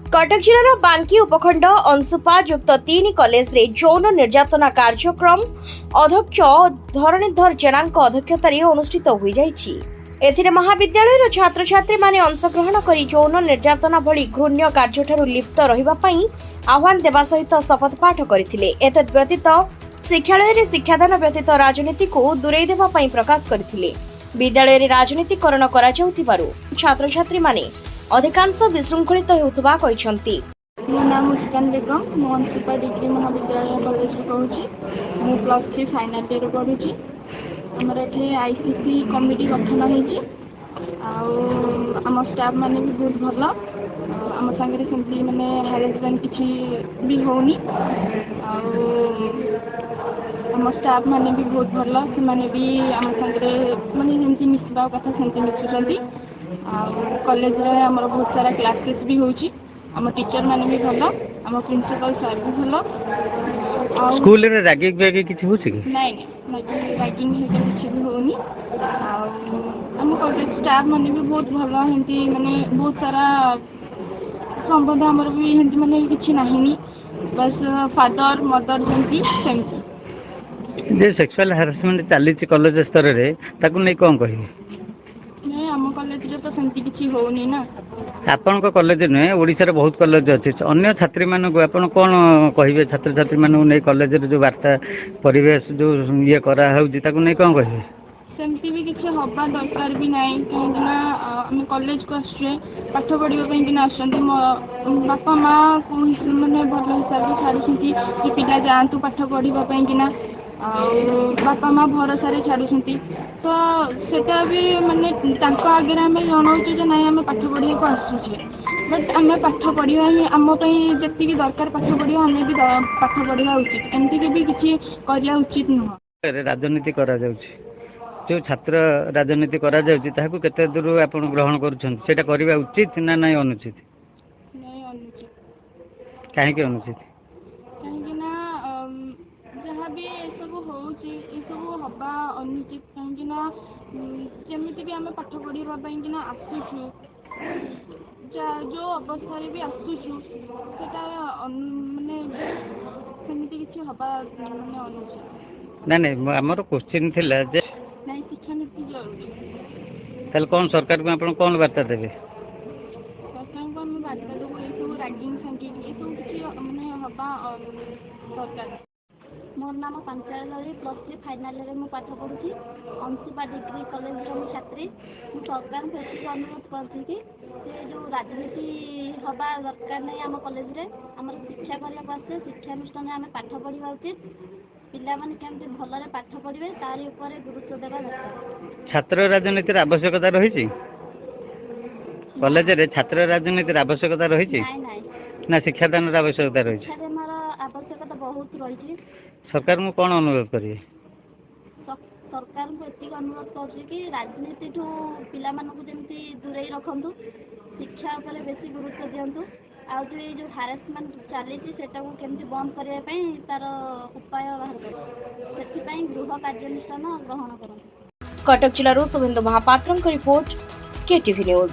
कटक जिलार बांकी उपखंड अंशुपा युक्त 3 कॉलेज रे यौन निर्यातना कार्यक्रम अध्यक्ष धरणीधर जेना अध्यक्षतार अनुष्ठित हो जाइछि। एथिरे महाविद्यालय छात्र छात्री माने अंशग्रहण करी यौन निर्यातना भली घृण्य कार्य लिप्त रहिबा पई आह्वान देवा सहित शपथ पाठ करथिले। एतद् व्यतीत शिक्षालय शिक्षादान व्यतीत राजनीति को दूरेई देवा पई प्रकाश करथिले। विद्यालय रे राजनीतिकरण करा जाउथिबारु छात्र छात्री माने अधिकांश विशृंखलित होउतबा कहिसंती। मो नाम मुस्कान बेगम, मो अंशुपा डिग्री महाविद्यालय कॉलेज पढ़ुची। मो +3 फाइनल ईयर पढ़ुची। हमर एठी आईसीसी कमिटी गठन होईची। आम स्टाफ माने भी बहुत भल। आम संगे सेमती माने हैरेसमेंट किछि भी होनी। आम स्टाफ माने भी बहुत भल। से माने भी आम संगे माने जेमती मिसबा कथा सेमती मिसुचंती। कॉलेज रे हमर बहुत सारा क्लासेस भी होची। हम टीचर माने भी भलो, हम प्रिंसिपल सर भी भलो। स्कूल रे रैगिंग बेगी किछि होछि कि नहीं रैगिंग हे किछि भी होनी। हम कॉलेज स्टाफ माने भी बहुत भलो। हिंदी माने बहुत सारा संबंध हमर भी हिंदी माने किछि नाहिनी। बस फादर मदर जेंती सेमती जे सेक्सुअल हैरेसमेंट चाली कॉलेज स्तर रे ताकू नै कोन कहि आम कॉलेज रे तो सेमती किछि होनी ना। आपण को कॉलेज नुहे ओडिसा रे बहुत कॉलेज अछि। अन्य छात्री मानन को आपण कोन कहिबे? छात्र छात्री मानन नै कॉलेज रे जो वार्ता परिवेश जो ये करा होउची ताकू नै कोन कहिबे? सेमती भी किछि होबा दरकार भी नै कि ना हम कॉलेज को आछे पाठ पढिबा पई कि ना आछंती। बापा मां को माने भल हिसाब से छाडुछंती कि पिला जांतु पाठ पढिबा पई कि ना। बापा मां भरोसा रे छाडुछंती तो सेटा भी माने तांको आगे हमें जनाउची जे नै हमें पाठ पढिबा को आछुछे। बट हमें पाठ पढिबा ही हम पई जति दरकार पाठ पढिबा हमें भी पाठ पढिबा उचित। एमती के भी किछि करिया उचित न। राजनीति करा जाउची जो छात्र राजनीति करा जाउची ताकू केते दूर आपण ग्रहण करूछन सेटा करिबा उचित ना नै अनुचित? नै अनुचित। काहे के अनुचित? काहे ना जहाँ भी सब होउची ए सब हबा अनुचित। काहे ना जेमिति भी हमें पाठ पढिबा पई कि ना आसुछु जो अवस्था रे भी आसुछु सेटा माने सेमिति किछि हबा माने अनुचित। ना नै हमर क्वेश्चन थिला जे नहीं शिक्षा नीति जरूरी। ताल कोन सरकार को आपण कोन वार्ता देबे? सरकार को हम वार्ता देबो ए सब रैगिंग संकी ए सब किछि माने हबा सरकार। मोर नाम पंचायत +3 फाइनल रे मु पाठ पढुची। अंशुपा डिग्री कॉलेज रे मु छात्री। मु सरकार को एति अनुरोध करथि कि से जो राजनीति हबा दरकार नै हम कॉलेज रे हमर शिक्षा करला पासे शिक्षा अनुष्ठान हम पाठ पढिबा उचित। पिला माने केमते भलरे पाठ पढिबे तारि ऊपर गुरुत्व देबा दरकार। छात्र राजनीति रे आवश्यकता रहिछि कॉलेज रे? छात्र राजनीति रे आवश्यकता रहिछि नै ना शिक्षादान रे आवश्यकता रहिछि? शिक्षादान आवश्यकता बहुत रहिछि। सरकार मु कोन अनुरोध करिए? सरकार को एति अनुरोध करछि कि राजनीति ठो पिला मानकु जेमति दूरेई रखंतु, शिक्षा ऊपर बेसी गुरुत्व दियंतु। आ जो हारेसमेंट चली सेटा को केमती बंद करने तार उपाय बाहर कर गृह कार्यानुष्ठान ग्रहण कर। कटक जिलूर Subhendu Mohapatra report, KTV news.